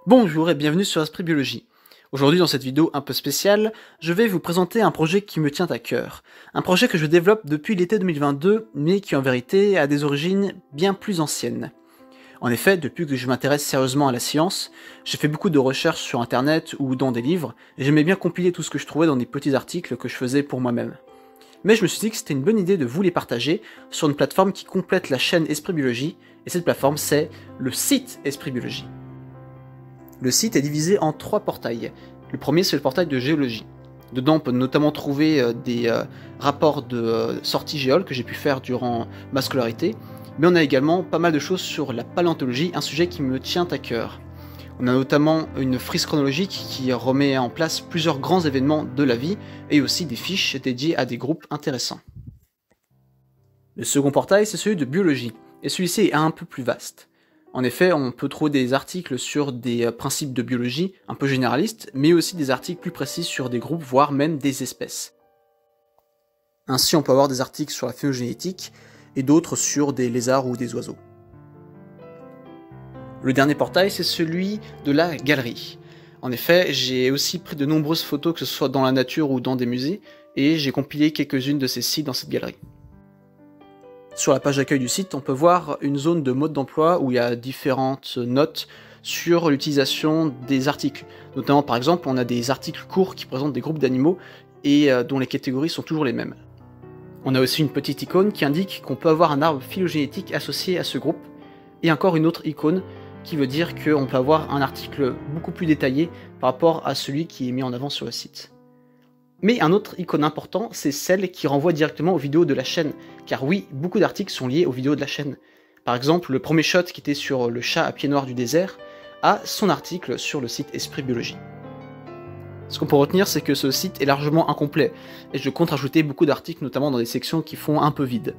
Bonjour et bienvenue sur Esprit Biologie. Aujourd'hui dans cette vidéo un peu spéciale, je vais vous présenter un projet qui me tient à cœur. Un projet que je développe depuis l'été 2022, mais qui en vérité a des origines bien plus anciennes. En effet, depuis que je m'intéresse sérieusement à la science, j'ai fait beaucoup de recherches sur internet ou dans des livres, et j'aimais bien compiler tout ce que je trouvais dans des petits articles que je faisais pour moi-même. Mais je me suis dit que c'était une bonne idée de vous les partager sur une plateforme qui complète la chaîne Esprit Biologie, et cette plateforme c'est le site Esprit Biologie. Le site est divisé en 3 portails. Le premier, c'est le portail de géologie. Dedans, on peut notamment trouver des rapports de sortie géol que j'ai pu faire durant ma scolarité, mais on a également pas mal de choses sur la paléontologie, un sujet qui me tient à cœur. On a notamment une frise chronologique qui remet en place plusieurs grands événements de la vie, et aussi des fiches dédiées à des groupes intéressants. Le second portail, c'est celui de biologie, et celui-ci est un peu plus vaste. En effet, on peut trouver des articles sur des principes de biologie un peu généralistes, mais aussi des articles plus précis sur des groupes, voire même des espèces. Ainsi, on peut avoir des articles sur la phénogénétique et d'autres sur des lézards ou des oiseaux. Le dernier portail, c'est celui de la galerie. En effet, j'ai aussi pris de nombreuses photos, que ce soit dans la nature ou dans des musées, et j'ai compilé quelques-unes de ces sites dans cette galerie. Sur la page d'accueil du site, on peut voir une zone de mode d'emploi où il y a différentes notes sur l'utilisation des articles. Notamment, par exemple, on a des articles courts qui présentent des groupes d'animaux et dont les catégories sont toujours les mêmes. On a aussi une petite icône qui indique qu'on peut avoir un arbre phylogénétique associé à ce groupe, et encore une autre icône qui veut dire qu'on peut avoir un article beaucoup plus détaillé par rapport à celui qui est mis en avant sur le site. Mais un autre icône important, c'est celle qui renvoie directement aux vidéos de la chaîne, car oui, beaucoup d'articles sont liés aux vidéos de la chaîne. Par exemple, le premier shot qui était sur le chat à pieds noirs du désert a son article sur le site Esprit Biologie. Ce qu'on peut retenir, c'est que ce site est largement incomplet, et je compte rajouter beaucoup d'articles, notamment dans des sections qui font un peu vide.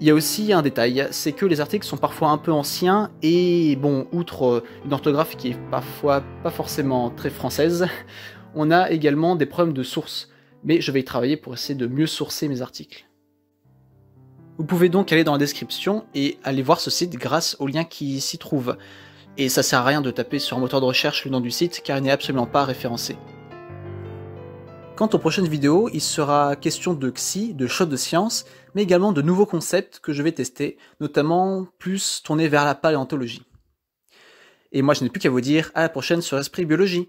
Il y a aussi un détail, c'est que les articles sont parfois un peu anciens, et bon, outre une orthographe qui est parfois pas forcément très française, on a également des problèmes de source, mais je vais y travailler pour essayer de mieux sourcer mes articles. Vous pouvez donc aller dans la description et aller voir ce site grâce au lien qui s'y trouve. Et ça sert à rien de taper sur un moteur de recherche le nom du site car il n'est absolument pas référencé. Quant aux prochaines vidéos, il sera question de XI, de choses de science, mais également de nouveaux concepts que je vais tester, notamment plus tournés vers la paléontologie. Et moi je n'ai plus qu'à vous dire à la prochaine sur Esprit Biologie.